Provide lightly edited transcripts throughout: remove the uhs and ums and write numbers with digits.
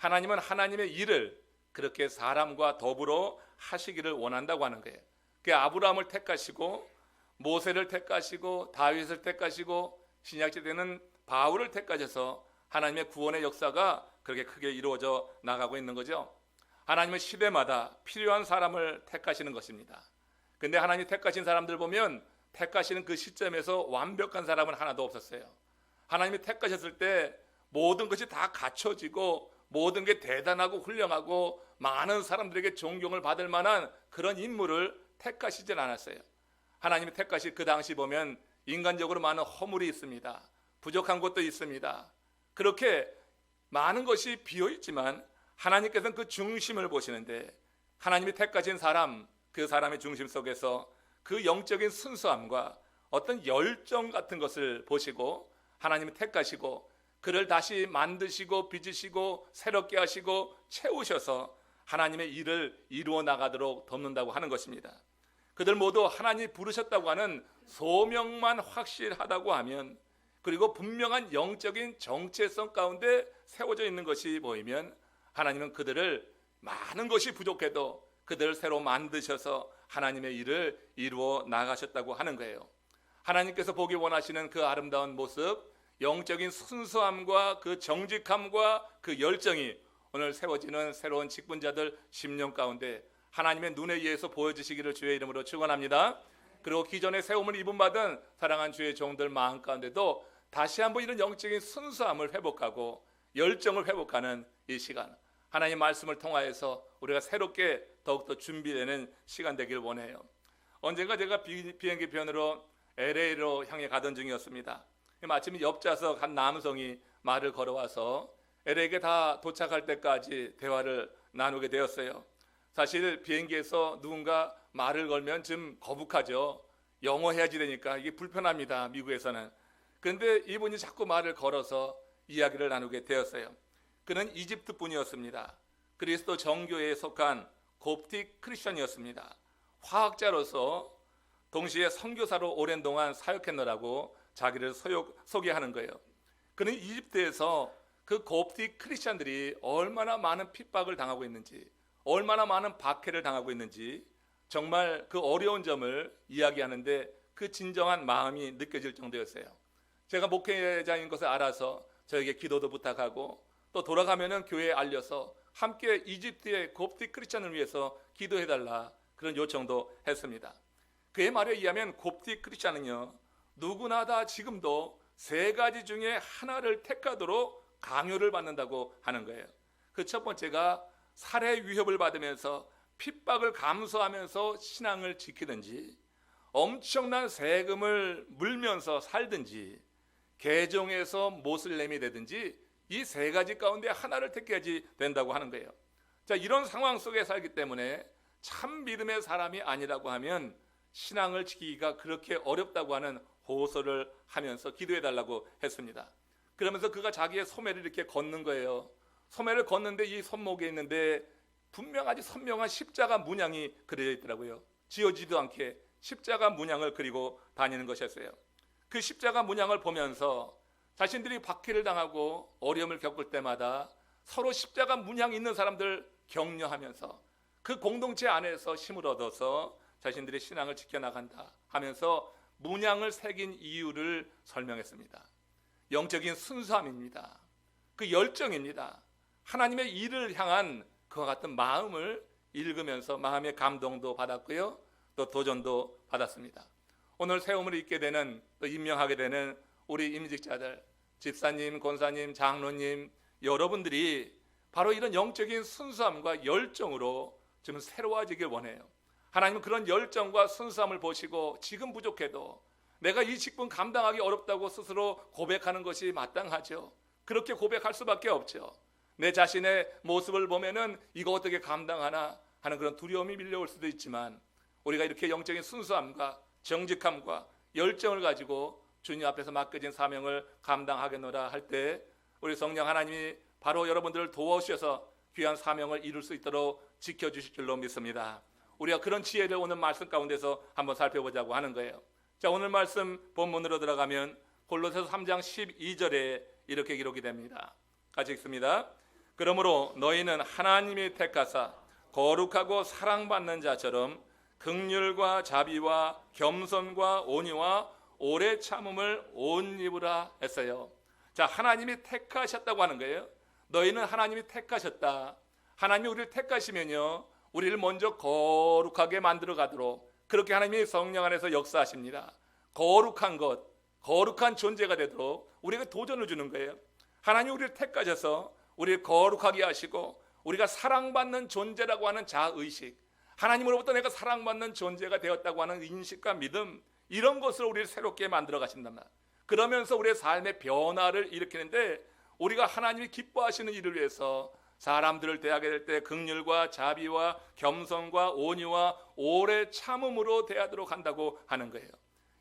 하나님은 하나님의 일을 그렇게 사람과 더불어 하시기를 원한다고 하는 거예요. 그 아브라함을 택하시고 모세를 택하시고 다윗을 택하시고 신약시대는 바울을 택하셔서 하나님의 구원의 역사가 그렇게 크게 이루어져 나가고 있는 거죠. 하나님은 시대마다 필요한 사람을 택하시는 것입니다. 근데 하나님이 택하신 사람들 보면 택하시는 그 시점에서 완벽한 사람은 하나도 없었어요. 하나님이 택하셨을 때 모든 것이 다 갖춰지고 모든 게 대단하고 훌륭하고 많은 사람들에게 존경을 받을 만한 그런 인물을 택하시진 않았어요. 하나님이 택하신 그 당시 보면 인간적으로 많은 허물이 있습니다. 부족한 것도 있습니다. 그렇게 많은 것이 비어있지만 하나님께서는 그 중심을 보시는데 하나님이 택하신 사람, 그 사람의 중심 속에서 그 영적인 순수함과 어떤 열정 같은 것을 보시고 하나님이 택하시고 그를 다시 만드시고 빚으시고 새롭게 하시고 채우셔서 하나님의 일을 이루어 나가도록 돕는다고 하는 것입니다. 그들 모두 하나님이 부르셨다고 하는 소명만 확실하다고 하면, 그리고 분명한 영적인 정체성 가운데 세워져 있는 것이 보이면 하나님은 그들을 많은 것이 부족해도 그들을 새로 만드셔서 하나님의 일을 이루어 나가셨다고 하는 거예요. 하나님께서 보기 원하시는 그 아름다운 모습, 영적인 순수함과 그 정직함과 그 열정이 오늘 세워지는 새로운 직분자들 10년 가운데 하나님의 눈에 의해서 보여주시기를 주의 이름으로 축원합니다. 그리고 기존에 세움을 입음받은 사랑한 주의 종들 마음 가운데도 다시 한번 이런 영적인 순수함을 회복하고 열정을 회복하는 이 시간, 하나님의 말씀을 통하여서 우리가 새롭게 더욱더 준비되는 시간 되길 원해요. 언젠가 제가 비행기 편으로 LA로 향해 가던 중이었습니다. 마침 옆좌석 한 남성이 말을 걸어와서 LA에 다 도착할 때까지 대화를 나누게 되었어요. 사실 비행기에서 누군가 말을 걸면 좀 거북하죠. 영어 해야지 되니까 이게 불편합니다, 미국에서는. 그런데 이분이 자꾸 말을 걸어서 이야기를 나누게 되었어요. 그는 이집트 분이었습니다. 그리스도 정교회에 속한 곱틱 크리스천이었습니다. 화학자로서 동시에 선교사로 오랜 동안 사역했느라고 자기를 소개하는 거예요. 그는 이집트에서 그 곱틱 크리스천들이 얼마나 많은 핍박을 당하고 있는지, 얼마나 많은 박해를 당하고 있는지 정말 그 어려운 점을 이야기하는데 그 진정한 마음이 느껴질 정도였어요. 제가 목회자인 것을 알아서 저에게 기도도 부탁하고 또 돌아가면은 교회에 알려서 함께 이집트의 곱틱 크리스천을 위해서 기도해달라 그런 요청도 했습니다. 그의 말에 의하면 곱틱 크리스천은요, 누구나 다 지금도 세 가지 중에 하나를 택하도록 강요를 받는다고 하는 거예요. 그 첫 번째가 살해 위협을 받으면서 핍박을 감수하면서 신앙을 지키든지, 엄청난 세금을 물면서 살든지, 개종해서 모슬렘이 되든지 이 세 가지 가운데 하나를 택해야지 된다고 하는 거예요. 자, 이런 상황 속에 살기 때문에 참 믿음의 사람이 아니라고 하면 신앙을 지키기가 그렇게 어렵다고 하는 호소를 하면서 기도해달라고 했습니다. 그러면서 그가 자기의 소매를 이렇게 걷는 거예요. 소매를 걷는데 이 손목에 있는데 분명하지 선명한 십자가 문양이 그려져 있더라고요. 지어지도 않게 십자가 문양을 그리고 다니는 것이었어요. 그 십자가 문양을 보면서 자신들이 박해를 당하고 어려움을 겪을 때마다 서로 십자가 문양이 있는 사람들 격려하면서 그 공동체 안에서 힘을 얻어서 자신들의 신앙을 지켜나간다 하면서 문양을 새긴 이유를 설명했습니다. 영적인 순수함입니다. 그 열정입니다. 하나님의 일을 향한 그와 같은 마음을 읽으면서 마음의 감동도 받았고요, 또 도전도 받았습니다. 오늘 세움을 입게 되는, 또 임명하게 되는 우리 임직자들, 집사님, 권사님, 장로님, 여러분들이 바로 이런 영적인 순수함과 열정으로 좀 새로워지길 원해요. 하나님은 그런 열정과 순수함을 보시고 지금 부족해도 내가 이 직분 감당하기 어렵다고 스스로 고백하는 것이 마땅하죠. 그렇게 고백할 수밖에 없죠. 내 자신의 모습을 보면은 이거 어떻게 감당하나 하는 그런 두려움이 밀려올 수도 있지만, 우리가 이렇게 영적인 순수함과 정직함과 열정을 가지고 주님 앞에서 맡겨진 사명을 감당하겠노라 할 때 우리 성령 하나님이 바로 여러분들을 도와주셔서 귀한 사명을 이룰 수 있도록 지켜주실 줄로 믿습니다. 우리가 그런 지혜를 오늘 말씀 가운데서 한번 살펴보자고 하는 거예요. 자, 오늘 말씀 본문으로 들어가면 골로새서 3장 12절에 이렇게 기록이 됩니다. 같이 읽습니다. 그러므로 너희는 하나님이 택하사 거룩하고 사랑받는 자처럼 긍휼과 자비와 겸손과 온유와 오래 참음을 옷 입으라 했어요. 자, 하나님이 택하셨다고 하는 거예요. 너희는 하나님이 택하셨다. 하나님이 우리를 택하시면요, 우리를 먼저 거룩하게 만들어 가도록 그렇게 하나님이 성령 안에서 역사하십니다. 거룩한 것, 거룩한 존재가 되도록 우리에게 도전을 주는 거예요. 하나님이 우리를 택하셔서 우리를 거룩하게 하시고 우리가 사랑받는 존재라고 하는 자의식, 하나님으로부터 내가 사랑받는 존재가 되었다고 하는 인식과 믿음, 이런 것을 우리를 새롭게 만들어 가신단 말이에요. 그러면서 우리의 삶의 변화를 일으키는데 우리가 하나님이 기뻐하시는 일을 위해서 사람들을 대하게 될 때 긍휼과 자비와 겸손과 온유와 오래 참음으로 대하도록 한다고 하는 거예요.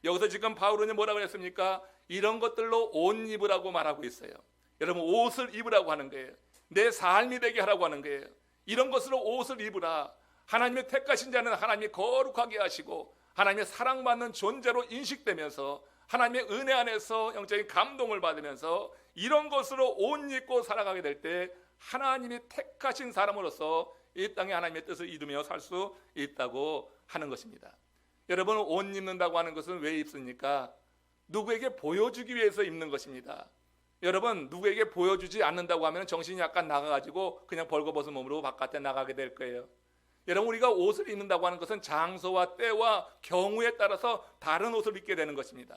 여기서 지금 바울은 뭐라고 그랬습니까? 이런 것들로 옷 입으라고 말하고 있어요. 여러분, 옷을 입으라고 하는 거예요. 내 삶이 되게 하라고 하는 거예요. 이런 것으로 옷을 입으라. 하나님의 택하신 자는 하나님이 거룩하게 하시고 하나님의 사랑받는 존재로 인식되면서 하나님의 은혜 안에서 영적인 감동을 받으면서 이런 것으로 옷 입고 살아가게 될 때 하나님이 택하신 사람으로서 이 땅에 하나님의 뜻을 이루며 살 수 있다고 하는 것입니다. 여러분, 옷 입는다고 하는 것은 왜 입습니까? 누구에게 보여주기 위해서 입는 것입니다. 여러분, 누구에게 보여주지 않는다고 하면 정신이 약간 나가가지고 그냥 벌거벗은 몸으로 바깥에 나가게 될 거예요. 여러분, 우리가 옷을 입는다고 하는 것은 장소와 때와 경우에 따라서 다른 옷을 입게 되는 것입니다.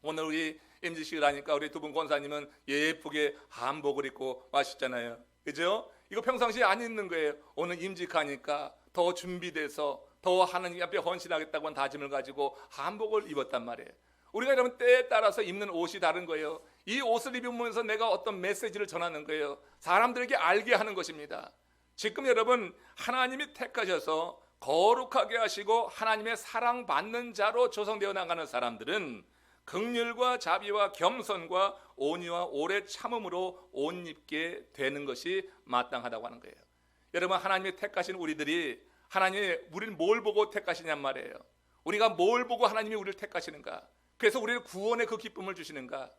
오늘 우리 임지식을 하니까 우리 두 분 권사님은 예쁘게 한복을 입고 와셨잖아요. 그죠? 이거 평상시에 안 입는 거예요. 오늘 임직하니까 더 준비돼서 더 하나님 앞에 헌신하겠다고 한 다짐을 가지고 한복을 입었단 말이에요. 우리가 여러분 때에 따라서 입는 옷이 다른 거예요. 이 옷을 입으면서 내가 어떤 메시지를 전하는 거예요. 사람들에게 알게 하는 것입니다. 지금 여러분, 하나님이 택하셔서 거룩하게 하시고 하나님의 사랑받는 자로 조성되어 나가는 사람들은 긍휼과 자비와 겸손과 온유와 오래 참음으로 옷 입게 되는 것이 마땅하다고 하는 거예요. 여러분, 하나님이 택하신 우리들이 하나님이 우리를 뭘 보고 택하시냔 말이에요. 우리가 뭘 보고 하나님이 우리를 택하시는가? 그래서 우리를 구원의 그 기쁨을 주시는가?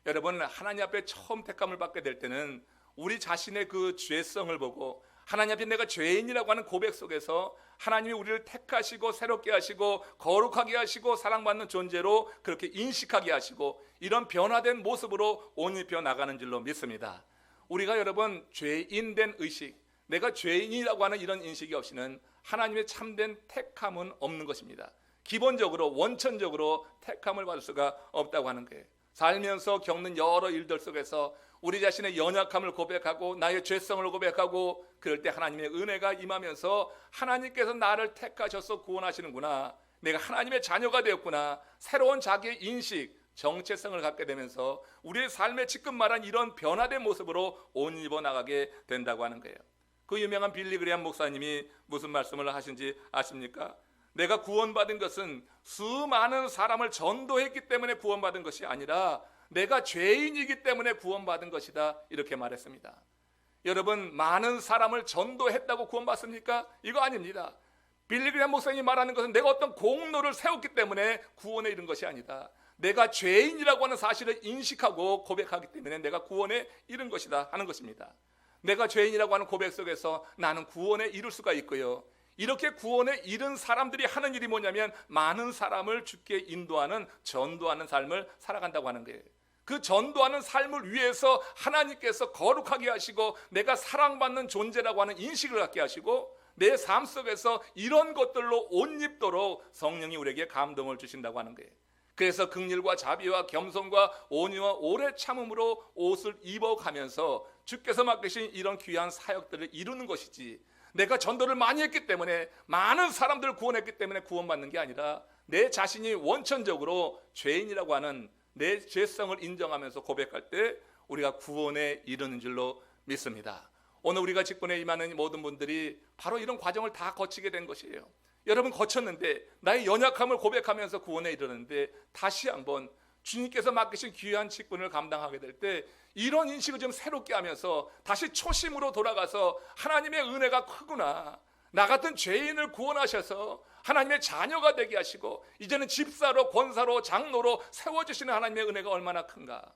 여러분, 하나님 앞에 처음 택함을 받게 될 때는 우리 자신의 그 죄성을 보고 하나님 앞에 내가 죄인이라고 하는 고백 속에서 하나님이 우리를 택하시고 새롭게 하시고 거룩하게 하시고 사랑받는 존재로 그렇게 인식하게 하시고 이런 변화된 모습으로 옷 입혀 나가는 줄로 믿습니다. 우리가 여러분 죄인된 의식, 내가 죄인이라고 하는 이런 인식이 없이는 하나님의 참된 택함은 없는 것입니다. 기본적으로 원천적으로 택함을 받을 수가 없다고 하는 거예요. 살면서 겪는 여러 일들 속에서 우리 자신의 연약함을 고백하고 나의 죄성을 고백하고 그럴 때 하나님의 은혜가 임하면서 하나님께서 나를 택하셔서 구원하시는구나, 내가 하나님의 자녀가 되었구나, 새로운 자기의 인식, 정체성을 갖게 되면서 우리의 삶에 지금 말한 이런 변화된 모습으로 옷 입어 나가게 된다고 하는 거예요. 그 유명한 빌리 그레이엄 목사님이 무슨 말씀을 하신지 아십니까? 내가 구원받은 것은 수많은 사람을 전도했기 때문에 구원받은 것이 아니라 내가 죄인이기 때문에 구원받은 것이다, 이렇게 말했습니다. 여러분, 많은 사람을 전도했다고 구원받습니까? 이거 아닙니다. 빌리 그레이엄 목사님이 말하는 것은 내가 어떤 공로를 세웠기 때문에 구원에 이른 것이 아니다, 내가 죄인이라고 하는 사실을 인식하고 고백하기 때문에 내가 구원에 이른 것이다 하는 것입니다. 내가 죄인이라고 하는 고백 속에서 나는 구원에 이룰 수가 있고요, 이렇게 구원에 이른 사람들이 하는 일이 뭐냐면 많은 사람을 주께 인도하는, 전도하는 삶을 살아간다고 하는 거예요. 그 전도하는 삶을 위해서 하나님께서 거룩하게 하시고 내가 사랑받는 존재라고 하는 인식을 갖게 하시고 내 삶 속에서 이런 것들로 옷 입도록 성령이 우리에게 감동을 주신다고 하는 거예요. 그래서 긍휼과 자비와 겸손과 온유와 오래 참음으로 옷을 입어가면서 주께서 맡기신 이런 귀한 사역들을 이루는 것이지, 내가 전도를 많이 했기 때문에 많은 사람들을 구원했기 때문에 구원받는 게 아니라 내 자신이 원천적으로 죄인이라고 하는 내 죄성을 인정하면서 고백할 때 우리가 구원에 이르는 줄로 믿습니다. 오늘 우리가 직분에 임하는 모든 분들이 바로 이런 과정을 다 거치게 된 것이에요. 여러분, 거쳤는데 나의 연약함을 고백하면서 구원에 이르는데 다시 한번 주님께서 맡기신 귀한 직분을 감당하게 될 때 이런 인식을 좀 새롭게 하면서 다시 초심으로 돌아가서 하나님의 은혜가 크구나, 나 같은 죄인을 구원하셔서 하나님의 자녀가 되게 하시고 이제는 집사로, 권사로, 장로로 세워주시는 하나님의 은혜가 얼마나 큰가.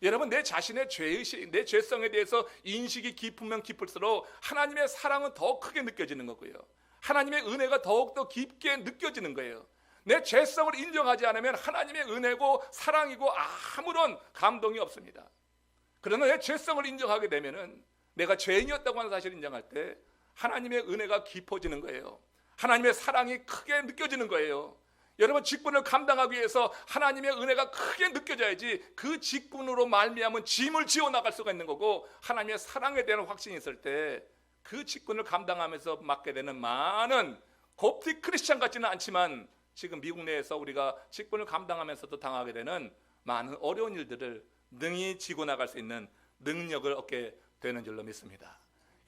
여러분, 내 자신의 죄의식, 내 죄성에 대해서 인식이 깊으면 깊을수록 하나님의 사랑은 더 크게 느껴지는 거고요. 하나님의 은혜가 더욱더 깊게 느껴지는 거예요. 내 죄성을 인정하지 않으면 하나님의 은혜고 사랑이고 아무런 감동이 없습니다. 그러나 내 죄성을 인정하게 되면은, 내가 죄인이었다고 하는 사실을 인정할 때 하나님의 은혜가 깊어지는 거예요. 하나님의 사랑이 크게 느껴지는 거예요. 여러분, 직분을 감당하기 위해서 하나님의 은혜가 크게 느껴져야지 그 직분으로 말미암은 짐을 지어 나갈 수가 있는 거고, 하나님의 사랑에 대한 확신이 있을 때 그 직분을 감당하면서 맡게 되는 많은, 곱디 크리스찬 같지는 않지만 지금 미국 내에서 우리가 직분을 감당하면서도 당하게 되는 많은 어려운 일들을 능히 지고 나갈 수 있는 능력을 얻게 되는 줄로 믿습니다.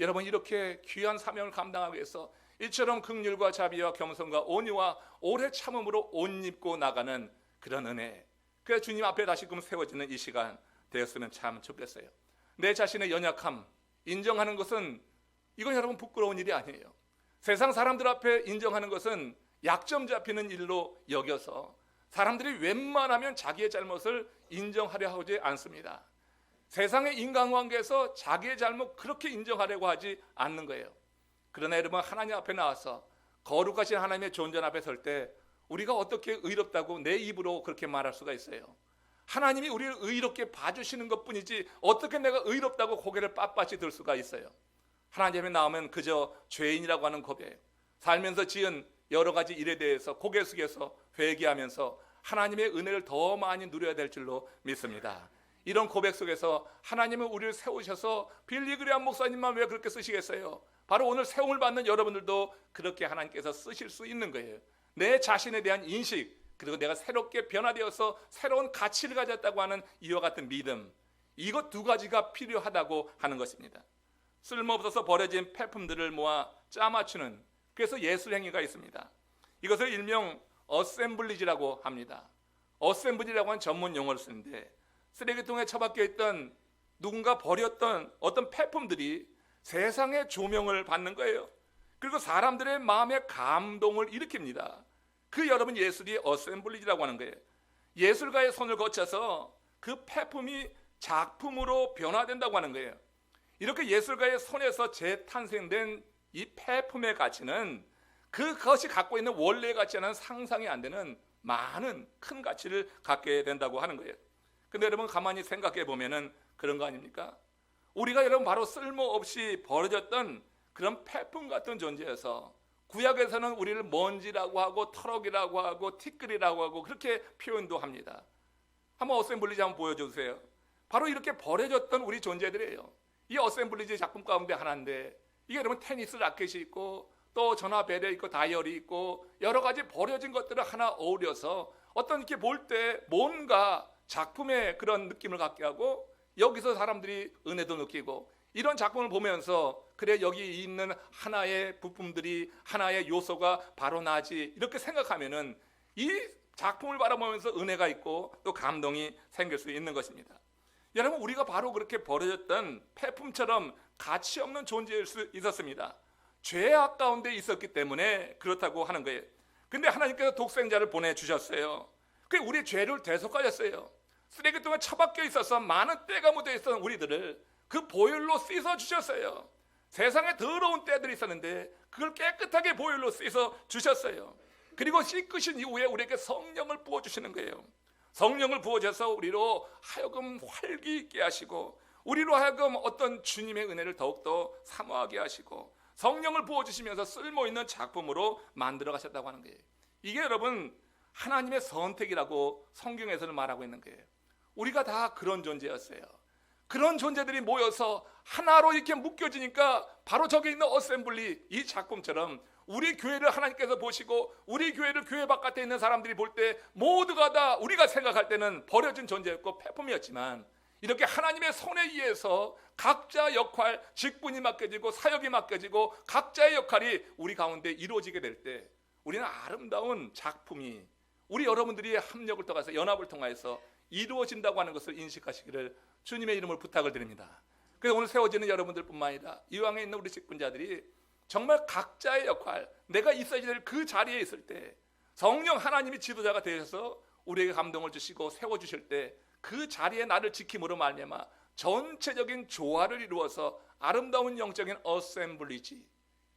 여러분, 이렇게 귀한 사명을 감당하기 위해서 이처럼 긍휼과 자비와 겸손과 온유와 오래 참음으로 옷 입고 나가는 그런 은혜, 그래서 주님 앞에 다시금 세워지는 이 시간 되었으면 참 좋겠어요. 내 자신의 연약함 인정하는 것은, 이건 여러분 부끄러운 일이 아니에요. 세상 사람들 앞에 인정하는 것은 약점 잡히는 일로 여겨서 사람들이 웬만하면 자기의 잘못을 인정하려 하지 않습니다. 세상의 인간관계에서 자기의 잘못 그렇게 인정하려고 하지 않는 거예요. 그러나 여러분, 하나님 앞에 나와서 거룩하신 하나님의 존전 앞에 설 때 우리가 어떻게 의롭다고 내 입으로 그렇게 말할 수가 있어요? 하나님이 우리를 의롭게 봐주시는 것뿐이지 어떻게 내가 의롭다고 고개를 빳빳이 들 수가 있어요? 하나님 앞에 나오면 그저 죄인이라고 하는 고백, 살면서 지은 여러 가지 일에 대해서 고개 숙여서 회개하면서 하나님의 은혜를 더 많이 누려야 될 줄로 믿습니다. 이런 고백 속에서 하나님은 우리를 세우셔서 빌리그레암 목사님만 왜 그렇게 쓰시겠어요? 바로 오늘 세움을 받는 여러분들도 그렇게 하나님께서 쓰실 수 있는 거예요. 내 자신에 대한 인식, 그리고 내가 새롭게 변화되어서 새로운 가치를 가졌다고 하는 이와 같은 믿음, 이것 두 가지가 필요하다고 하는 것입니다. 쓸모없어서 버려진 폐품들을 모아 짜맞추는, 그래서 예술행위가 있습니다. 이것을 일명 어셈블리지라고 합니다. 어셈블리라고 하는 전문 용어를 쓰는데, 쓰레기통에 처박혀 있던 누군가 버렸던 어떤 폐품들이 세상의 조명을 받는 거예요. 그리고 사람들의 마음에 감동을 일으킵니다. 그 여러분, 예술이 어셈블리지라고 하는 거예요. 예술가의 손을 거쳐서 그 폐품이 작품으로 변화된다고 하는 거예요. 이렇게 예술가의 손에서 재탄생된 이 폐품의 가치는 그것이 갖고 있는 원래의 가치와는 상상이 안 되는 많은 큰 가치를 갖게 된다고 하는 거예요. 근데 여러분, 가만히 생각해 보면은 그런 거 아닙니까? 우리가 여러분 바로 쓸모없이 버려졌던 그런 폐품 같은 존재여서, 구약에서는 우리를 먼지라고 하고 터럭이라고 하고 티끌이라고 하고 그렇게 표현도 합니다. 한번 어셈블리지 한번 보여주세요. 바로 이렇게 버려졌던 우리 존재들이에요. 이 어셈블리지 작품 가운데 하나인데, 이게 여러분 테니스 라켓이 있고 또 전화 배려 있고 다이어리 있고 여러 가지 버려진 것들을 하나 어우려서 어떤 이렇게 볼 때 뭔가 작품의 그런 느낌을 갖게 하고, 여기서 사람들이 은혜도 느끼고, 이런 작품을 보면서 그래, 여기 있는 하나의 부품들이, 하나의 요소가 바로 나지, 이렇게 생각하면은 이 작품을 바라보면서 은혜가 있고 또 감동이 생길 수 있는 것입니다. 여러분, 우리가 바로 그렇게 버려졌던 폐품처럼 가치 없는 존재일 수 있었습니다. 죄악 가운데 있었기 때문에 그렇다고 하는 거예요. 근데 하나님께서 독생자를 보내주셨어요. 그게 우리 죄를 대속하셨어요. 쓰레기통에 처박혀 있어서 많은 때가 묻어 있었던 우리들을 그 보혈로 씻어 주셨어요. 세상에 더러운 때들이 있었는데 그걸 깨끗하게 보혈로 씻어 주셨어요. 그리고 씻으신 이후에 우리에게 성령을 부어주시는 거예요. 성령을 부어줘서 우리로 하여금 활기 있게 하시고, 우리로 하여금 어떤 주님의 은혜를 더욱더 사모하게 하시고, 성령을 부어주시면서 쓸모있는 작품으로 만들어 가셨다고 하는 거예요. 이게 여러분 하나님의 선택이라고 성경에서는 말하고 있는 거예요. 우리가 다 그런 존재였어요. 그런 존재들이 모여서 하나로 이렇게 묶여지니까 바로 저기 있는 어셈블리, 이 작품처럼 우리 교회를 하나님께서 보시고 우리 교회를 교회 바깥에 있는 사람들이 볼 때 모두가 다 우리가 생각할 때는 버려진 존재였고 폐품이었지만, 이렇게 하나님의 손에 의해서 각자 역할, 직분이 맡겨지고 사역이 맡겨지고 각자의 역할이 우리 가운데 이루어지게 될 때 우리는 아름다운 작품이 우리 여러분들이 합력을 통해서, 연합을 통해서 이루어진다고 하는 것을 인식하시기를 주님의 이름으로 부탁을 드립니다. 그래서 오늘 세워지는 여러분들뿐만 아니라 이왕에 있는 우리 직분자들이 정말 각자의 역할, 내가 있어야 될 그 자리에 있을 때 성령 하나님이 지도자가 되셔서 우리에게 감동을 주시고 세워주실 때 그 자리에 나를 지킴으로 말미암아 전체적인 조화를 이루어서 아름다운 영적인 어셈블리지,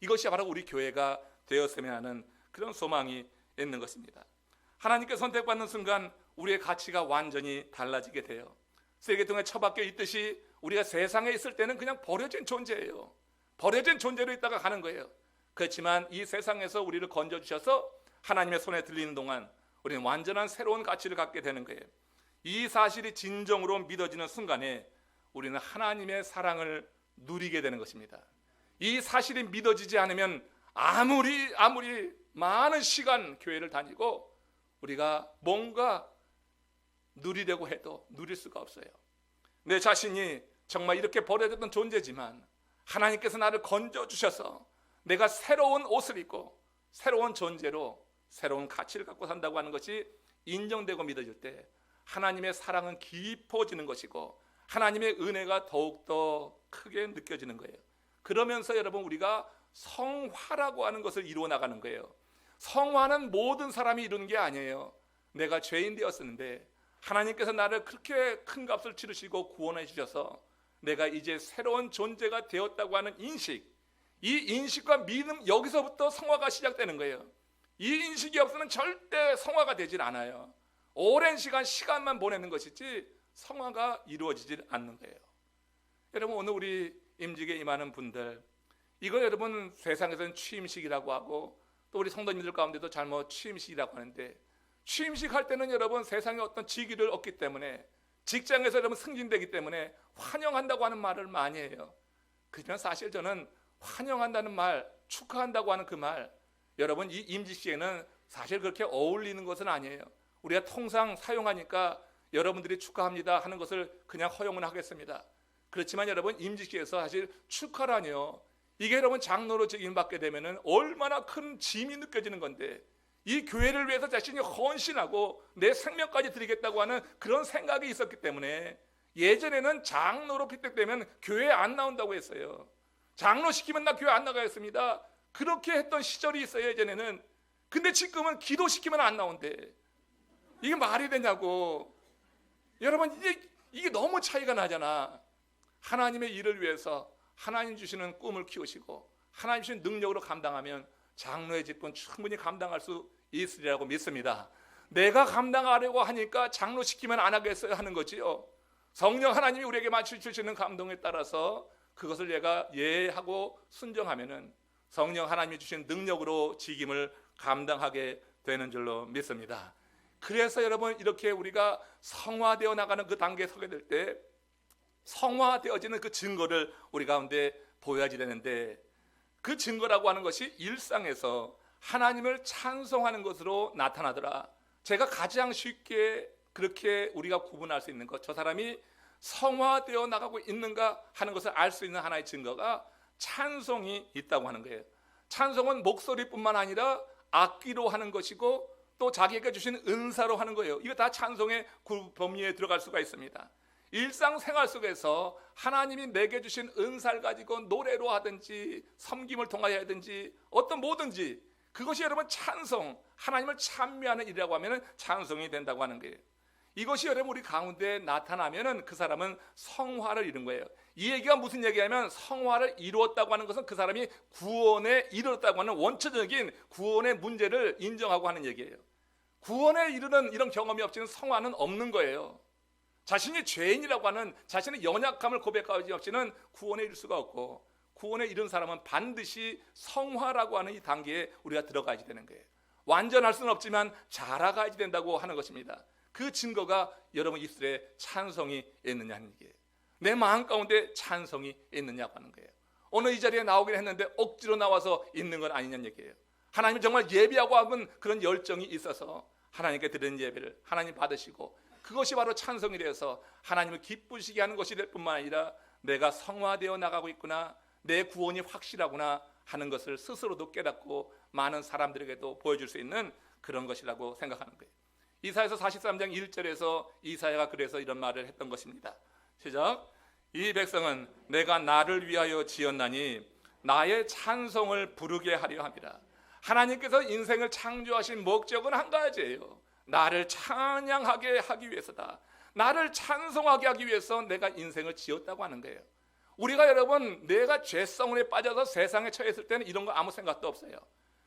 이것이 바로 우리 교회가 되었으면 하는 그런 소망이 있는 것입니다. 하나님께 선택받는 순간 우리의 가치가 완전히 달라지게 돼요. 쓰레기통에 처박혀 있듯이 우리가 세상에 있을 때는 그냥 버려진 존재예요. 버려진 존재로 있다가 가는 거예요. 그렇지만 이 세상에서 우리를 건져주셔서 하나님의 손에 들리는 동안 우리는 완전한 새로운 가치를 갖게 되는 거예요. 이 사실이 진정으로 믿어지는 순간에 우리는 하나님의 사랑을 누리게 되는 것입니다. 이 사실이 믿어지지 않으면 아무리 많은 시간 교회를 다니고 우리가 뭔가 누리려고 해도 누릴 수가 없어요. 내 자신이 정말 이렇게 버려졌던 존재지만 하나님께서 나를 건져주셔서 내가 새로운 옷을 입고 새로운 존재로 새로운 가치를 갖고 산다고 하는 것이 인정되고 믿어질 때 하나님의 사랑은 깊어지는 것이고 하나님의 은혜가 더욱더 크게 느껴지는 거예요. 그러면서 여러분 우리가 성화라고 하는 것을 이루어 나가는 거예요. 성화는 모든 사람이 이루는 게 아니에요. 내가 죄인 되었었는데 하나님께서 나를 그렇게 큰 값을 치르시고 구원해 주셔서 내가 이제 새로운 존재가 되었다고 하는 인식, 이 인식과 믿음, 여기서부터 성화가 시작되는 거예요. 이 인식이 없으면 절대 성화가 되질 않아요. 오랜 시간만 보내는 것이지 성화가 이루어지질 않는 거예요. 여러분 오늘 우리 임직에 임하는 분들, 이거 여러분 세상에서는 취임식이라고 하고 또 우리 성도님들 가운데도 잘못 취임식이라고 하는데, 취임식 할 때는 여러분 세상에 어떤 직위를 얻기 때문에, 직장에서 여러분 승진되기 때문에 환영한다고 하는 말을 많이 해요. 그렇지만 사실 저는 환영한다는 말, 축하한다고 하는 그 말, 여러분 이 임직시에는 사실 그렇게 어울리는 것은 아니에요. 우리가 통상 사용하니까 여러분들이 축하합니다 하는 것을 그냥 허용은 하겠습니다. 그렇지만 여러분 임직시에서 사실 축하라니요, 이게 여러분 장로로 직임받게 되면 얼마나 큰 짐이 느껴지는 건데, 이 교회를 위해서 자신이 헌신하고 내 생명까지 드리겠다고 하는 그런 생각이 있었기 때문에 예전에는 장로로 피택되면 교회에 안 나온다고 했어요. 장로 시키면 나 교회 안 나가겠습니다. 그렇게 했던 시절이 있어요 예전에는. 근데 지금은 기도시키면 안 나온대. 이게 말이 되냐고. 여러분 이게 너무 차이가 나잖아. 하나님의 일을 위해서 하나님 주시는 꿈을 키우시고 하나님 주시는 능력으로 감당하면 장로의 직분 충분히 감당할 수 있으리라고 믿습니다. 내가 감당하려고 하니까 장로 시키면 안 하겠어요 하는 거지요. 성령 하나님이 우리에게 맞춰주시는 감동에 따라서 그것을 내가 예하고 순종하면은 성령 하나님이 주신 능력으로 직임을 감당하게 되는 줄로 믿습니다. 그래서 여러분 이렇게 우리가 성화되어 나가는 그 단계에 서게 될 때 성화되어지는 그 증거를 우리 가운데 보여야지 되는데, 그 증거라고 하는 것이 일상에서 하나님을 찬송하는 것으로 나타나더라. 제가 가장 쉽게 그렇게 우리가 구분할 수 있는 것, 저 사람이 성화되어 나가고 있는가 하는 것을 알 수 있는 하나의 증거가 찬송이 있다고 하는 거예요. 찬송은 목소리뿐만 아니라 악기로 하는 것이고 또 자기에게 주신 은사로 하는 거예요. 이거 다 찬송의 범위에 들어갈 수가 있습니다. 일상생활 속에서 하나님이 내게 주신 은사를 가지고 노래로 하든지 섬김을 통하여 하든지 어떤 뭐든지 그것이 여러분 찬송, 하나님을 찬미하는 일이라고 하면 찬송이 된다고 하는 거예요. 이것이 여러분 우리 가운데 나타나면 그 사람은 성화를 이룬 거예요. 이 얘기가 무슨 얘기냐면 성화를 이루었다고 하는 것은 그 사람이 구원에 이르렀다고 하는 원초적인 구원의 문제를 인정하고 하는 얘기예요. 구원에 이르는 이런 경험이 없이는 성화는 없는 거예요. 자신이 죄인이라고 하는 자신의 연약함을 고백하지 없이는 구원에 이를 수가 없고, 구원에 이른 사람은 반드시 성화라고 하는 이 단계에 우리가 들어가야 되는 거예요. 완전할 수는 없지만 자라가야 된다고 하는 것입니다. 그 증거가 여러분 입술에 찬송이 있느냐는 얘기예요. 내 마음 가운데 찬송이 있느냐고 하는 거예요. 오늘 이 자리에 나오긴 했는데 억지로 나와서 있는 건 아니냐는 얘기예요. 하나님이 정말 예배하고 하면 그런 열정이 있어서 하나님께 드리는 예배를 하나님 받으시고, 그것이 바로 찬송이 되어서 하나님을 기쁘시게 하는 것이 될 뿐만 아니라 내가 성화되어 나가고 있구나, 내 구원이 확실하구나 하는 것을 스스로도 깨닫고 많은 사람들에게도 보여줄 수 있는 그런 것이라고 생각하는 거예요. 이사야서 43장 1절에서 이사야가 그래서 이런 말을 했던 것입니다. 시작. 이 백성은 내가 나를 위하여 지었나니 나의 찬송을 부르게 하려 함이라. 하나님께서 인생을 창조하신 목적은 한 가지예요. 나를 찬양하게 하기 위해서다. 나를 찬송하게 하기 위해서 내가 인생을 지었다고 하는 거예요. 우리가 여러분 내가 죄성에 빠져서 세상에 처했을 때는 이런 거 아무 생각도 없어요.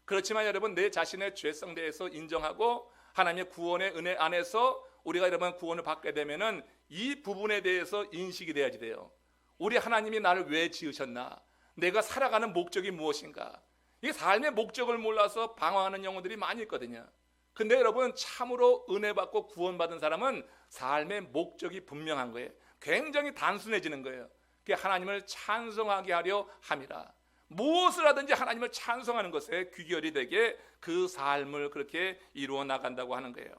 그렇지만 여러분 내 자신의 죄성 대해서 인정하고 하나님의 구원의 은혜 안에서 우리가 여러분 구원을 받게 되면은 이 부분에 대해서 인식이 돼야지 돼요. 우리 하나님이 나를 왜 지으셨나? 내가 살아가는 목적이 무엇인가? 이 삶의 목적을 몰라서 방황하는 영혼들이 많이 있거든요. 근데 여러분 참으로 은혜 받고 구원받은 사람은 삶의 목적이 분명한 거예요. 굉장히 단순해지는 거예요. 그게 하나님을 찬송하게 하려 함이라. 무엇을 하든지 하나님을 찬송하는 것에 귀결이 되게 그 삶을 그렇게 이루어 나간다고 하는 거예요.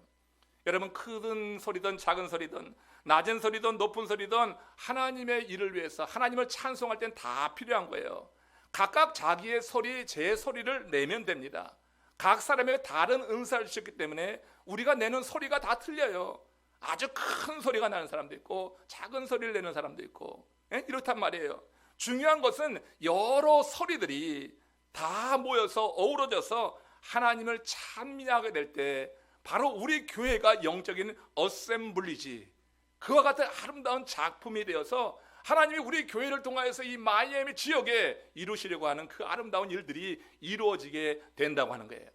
여러분 큰 소리든 작은 소리든 낮은 소리든 높은 소리든 하나님의 일을 위해서 하나님을 찬송할 땐 다 필요한 거예요. 각각 자기의 소리, 제 소리를 내면 됩니다. 각 사람에게 다른 은사를 주셨기 때문에 우리가 내는 소리가 다 틀려요. 아주 큰 소리가 나는 사람도 있고 작은 소리를 내는 사람도 있고 이렇단 말이에요. 중요한 것은 여러 소리들이 다 모여서 어우러져서 하나님을 찬미하게 될 때 바로 우리 교회가 영적인 어셈블리지 그와 같은 아름다운 작품이 되어서 하나님이 우리 교회를 통하여서 이 마이애미 지역에 이루시려고 하는 그 아름다운 일들이 이루어지게 된다고 하는 거예요.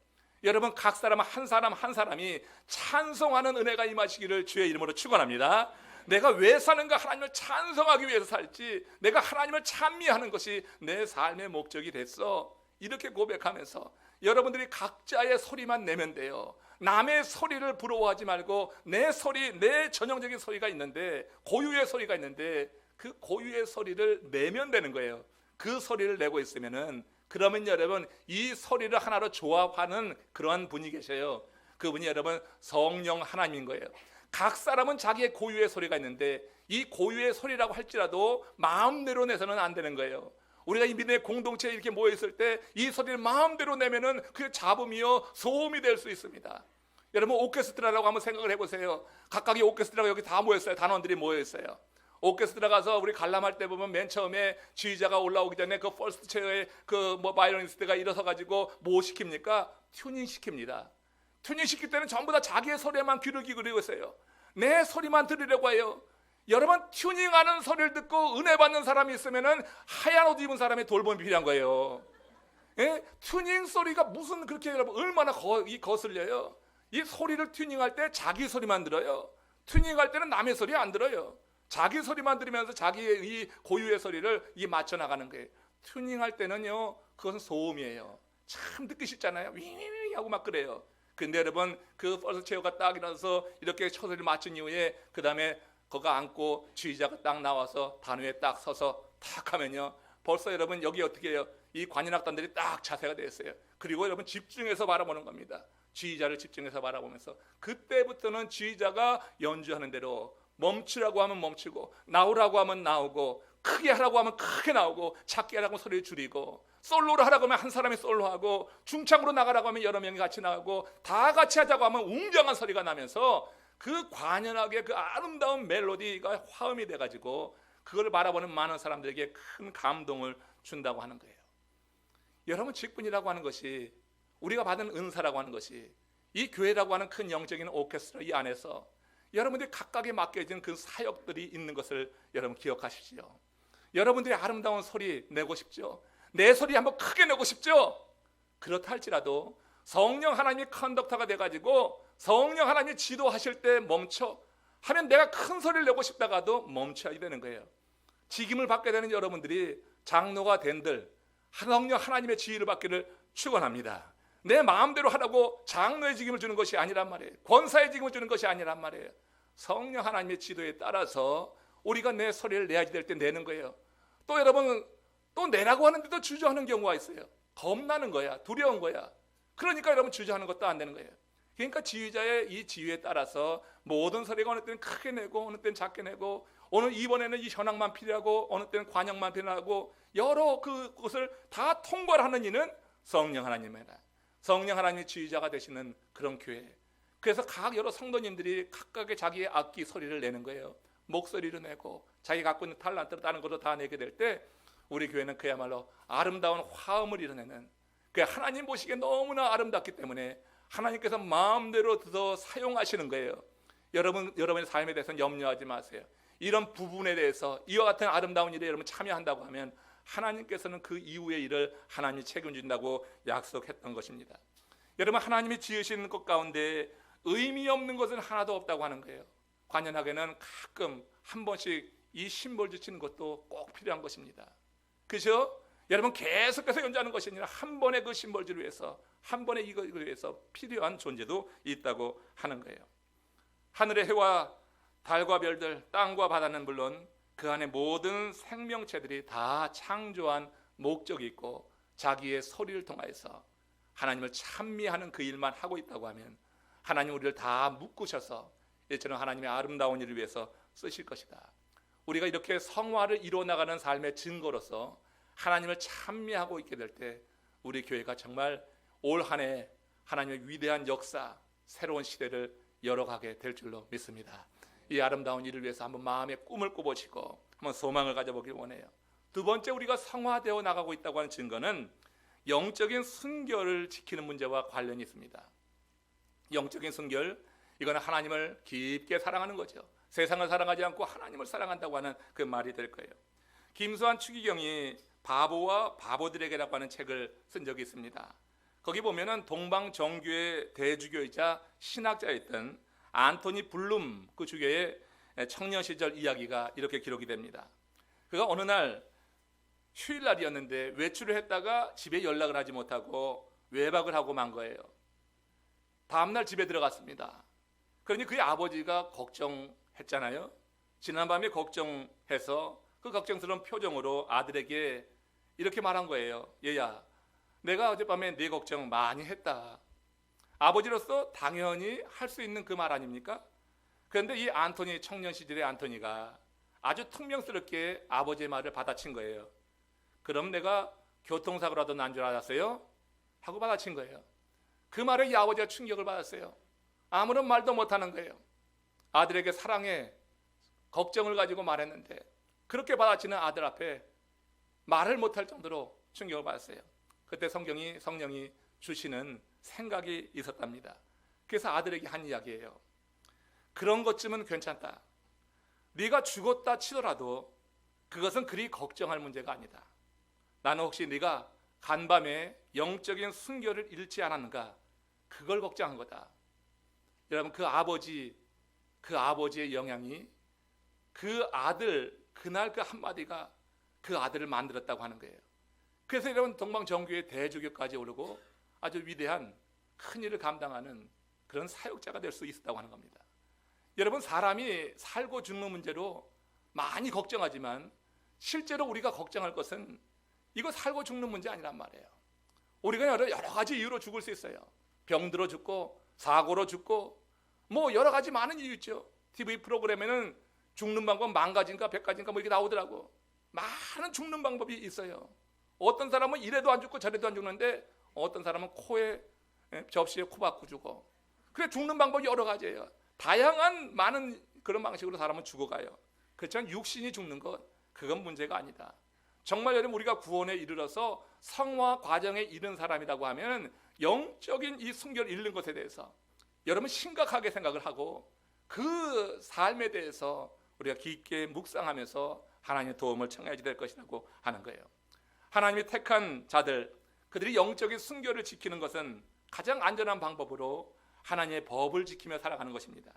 여러분 각 사람 한 사람이 찬송하는 은혜가 임하시기를 주의 이름으로 축원합니다. 내가 왜 사는가? 하나님을 찬송하기 위해서 살지 내가 하나님을 찬미하는 것이 내 삶의 목적이 됐어. 이렇게 고백하면서 여러분들이 각자의 소리만 내면 돼요. 남의 소리를 부러워하지 말고 내 소리, 내 전형적인 소리가 있는데 고유의 소리가 있는데 그 고유의 소리를 내면 되는 거예요. 그 소리를 내고 있으면은 그러면 여러분 이 소리를 하나로 조합하는 그러한 분이 계셔요. 그분이 여러분 성령 하나님인 거예요. 각 사람은 자기의 고유의 소리가 있는데 이 고유의 소리라고 할지라도 마음대로 내서는 안 되는 거예요. 우리가 이 믿음의 공동체에 이렇게 모여 있을 때 이 소리를 마음대로 내면은 그게 잡음이요 소음이 될 수 있습니다. 여러분 오케스트라라고 한번 생각을 해보세요. 각각의 오케스트라가 여기 다 모였어요. 단원들이 모여 있어요. 오케스트라 가서 우리 관람할 때 보면 맨 처음에 지휘자가 올라오기 전에 그 퍼스트 체어에 그 바이올리니스트가 일어서 가지고 뭐 시킵니까? 튜닝 시킵니다. 튜닝 시킬 때는 전부 다 자기의 소리에만 귀를 기울이고 있어요. 내 소리만 들으려고 해요. 여러분 튜닝하는 소리를 듣고 은혜 받는 사람이 있으면은 하얀 옷 입은 사람의 돌봄이 필요한 거예요. 예? 튜닝 소리가 무슨 그렇게 여러분 얼마나 거슬려요. 이 소리를 튜닝할 때 자기 소리만 들어요. 튜닝할 때는 남의 소리 안 들어요. 자기 소리만 들으면서 자기의 이 고유의 소리를 이 맞춰 나가는 거예요. 튜닝할 때는요 그것은 소음이에요. 참 듣기 싫잖아요. 윙윙 하고 막 그래요. 근데 여러분 그 퍼스트 체어가 딱 일어나서 이렇게 초소리를 맞춘 이후에 그 다음에 거가 앉고 지휘자가 딱 나와서 단위에 딱 서서 탁 하면요 벌써 여러분 여기 어떻게 해요? 이 관현악단들이 딱 자세가 되어 있어요. 그리고 여러분 집중해서 바라보는 겁니다. 지휘자를 집중해서 바라보면서 그때부터는 지휘자가 연주하는 대로 멈추라고 하면 멈추고 나오라고 하면 나오고 크게 하라고 하면 크게 나오고 작게 하라고 하면 소리를 줄이고 솔로를 하라고 하면 한 사람이 솔로하고 중창으로 나가라고 하면 여러 명이 같이 나가고 다 같이 하자고 하면 웅장한 소리가 나면서 그 관연하게 그 아름다운 멜로디가 화음이 돼가지고 그걸 바라보는 많은 사람들에게 큰 감동을 준다고 하는 거예요. 여러분 직분이라고 하는 것이 우리가 받은 은사라고 하는 것이 이 교회라고 하는 큰 영적인 오케스트라 이 안에서 여러분들이 각각에 맡겨진 그 사역들이 있는 것을 여러분 기억하십시오. 여러분들이 아름다운 소리 내고 싶죠? 내 소리 한번 크게 내고 싶죠? 그렇다 할지라도 성령 하나님이 컨덕터가 돼가지고 성령 하나님이 지도하실 때 멈춰 하면 내가 큰 소리를 내고 싶다가도 멈춰야 되는 거예요. 직임을 받게 되는 여러분들이 장로가 된들 성령 하나님의 지휘를 받기를 축원합니다. 내 마음대로 하라고 장로의 직임을 주는 것이 아니란 말이에요. 권사의 직임을 주는 것이 아니란 말이에요. 성령 하나님의 지도에 따라서 우리가 내 소리를 내야지 될 때 내는 거예요. 또 여러분 또 내라고 하는데도 주저하는 경우가 있어요. 겁나는 거야. 두려운 거야. 그러니까 여러분 주저하는 것도 안 되는 거예요. 그러니까 지휘자의 이 지휘에 따라서 모든 소리가 어느 때는 크게 내고 어느 때는 작게 내고 오늘 이번에는 이 현황만 필요하고 어느 때는 관역만 필요하고 여러 그것을 다 통괄하는 이는 성령 하나님이다. 성령 하나님이 지휘자가 되시는 그런 교회. 그래서 각 여러 성도님들이 각각의 자기의 악기 소리를 내는 거예요. 목소리를 내고 자기 갖고 있는 탤런트를 다른 것도 다 내게 될 때 우리 교회는 그야말로 아름다운 화음을 이뤄내는 그 하나님 보시기에 너무나 아름답기 때문에 하나님께서 마음대로 더 사용하시는 거예요. 여러분의 삶에 대해서는 염려하지 마세요. 이런 부분에 대해서 이와 같은 아름다운 일에 여러분 참여한다고 하면 하나님께서는 그 이후의 일을 하나님이 책임진다고 약속했던 것입니다. 여러분, 하나님이 지으신 것 가운데 의미 없는 것은 하나도 없다고 하는 거예요. 관연하게는 가끔 한 번씩 이 심볼 지치는 것도 꼭 필요한 것입니다. 그죠? 여러분, 계속해서 연주하는 것이 아니라 한 번의 그 심볼지를 위해서, 한 번의 이걸 위해서 필요한 존재도 있다고 하는 거예요. 하늘의 해와 달과 별들, 땅과 바다는 물론 그 안에 모든 생명체들이 다 창조한 목적이 있고 자기의 소리를 통하여서 하나님을 찬미하는 그 일만 하고 있다고 하면 하나님 우리를 다 묶으셔서 이처럼 하나님의 아름다운 일을 위해서 쓰실 것이다. 우리가 이렇게 성화를 이루어나가는 삶의 증거로서 하나님을 찬미하고 있게 될 때 우리 교회가 정말 올 한 해 하나님의 위대한 역사, 새로운 시대를 열어가게 될 줄로 믿습니다. 이 아름다운 일을 위해서 한번 마음의 꿈을 꿔보시고 한번 소망을 가져보길 원해요. 두 번째, 우리가 성화되어 나가고 있다고 하는 증거는 영적인 순결을 지키는 문제와 관련이 있습니다. 영적인 순결, 이거는 하나님을 깊게 사랑하는 거죠. 세상을 사랑하지 않고 하나님을 사랑한다고 하는 그 말이 될 거예요. 김수환 추기경이 바보와 바보들에게라고 하는 책을 쓴 적이 있습니다. 거기 보면은 동방정교의 대주교이자 신학자였던 안토니 블룸 그 주교의 청년 시절 이야기가 이렇게 기록이 됩니다. 그가 어느 날 휴일날이었는데 외출을 했다가 집에 연락을 하지 못하고 외박을 하고 만 거예요. 다음날 집에 들어갔습니다. 그러니 그의 아버지가 걱정했잖아요. 지난밤에 걱정해서 그 걱정스러운 표정으로 아들에게 이렇게 말한 거예요. 얘야, 내가 어젯밤에 네 걱정 많이 했다. 아버지로서 당연히 할 수 있는 그 말 아닙니까? 그런데 이 안토니, 청년 시절의 안토니가 아주 퉁명스럽게 아버지의 말을 받아친 거예요. 그럼 내가 교통사고라도 난 줄 알았어요? 하고 받아친 거예요. 그 말에 이 아버지가 충격을 받았어요. 아무런 말도 못하는 거예요. 아들에게 사랑해, 걱정을 가지고 말했는데 그렇게 받아치는 아들 앞에 말을 못할 정도로 충격을 받았어요. 그때 성령이 주시는 생각이 있었답니다. 그래서 아들에게 한 이야기예요. 그런 것쯤은 괜찮다. 네가 죽었다 치더라도 그것은 그리 걱정할 문제가 아니다. 나는 혹시 네가 간밤에 영적인 순결을 잃지 않았는가, 그걸 걱정한 거다. 여러분, 그 아버지의 영향이 그 아들, 그날 그 한마디가 그 아들을 만들었다고 하는 거예요. 그래서 여러분, 동방정교의 대주교까지 오르고 아주 위대한 큰 일을 감당하는 그런 사역자가 될 수 있었다고 하는 겁니다. 여러분, 사람이 살고 죽는 문제로 많이 걱정하지만 실제로 우리가 걱정할 것은 이거 살고 죽는 문제 아니란 말이에요. 우리가 여러 가지 이유로 죽을 수 있어요. 병들어 죽고 사고로 죽고 뭐 여러 가지 많은 이유 있죠. TV 프로그램에는 죽는 방법 10,000가지인가 100가지인가 뭐 이렇게 나오더라고. 많은 죽는 방법이 있어요. 어떤 사람은 이래도 안 죽고 저래도 안 죽는데 어떤 사람은 코에 접시에 코 박고 죽어. 그래, 죽는 방법이 여러 가지예요. 다양한 많은 그런 방식으로 사람은 죽어가요. 그렇지만 육신이 죽는 것, 그건 문제가 아니다. 정말 여러분, 우리가 구원에 이르러서 성화 과정에 이른 사람이라고 하면 영적인 이 순결을 잃는 것에 대해서 여러분 심각하게 생각을 하고 그 삶에 대해서 우리가 깊게 묵상하면서 하나님의 도움을 청해야 될 것이라고 하는 거예요. 하나님이 택한 자들, 그들이 영적인 순결을 지키는 것은 가장 안전한 방법으로 하나님의 법을 지키며 살아가는 것입니다.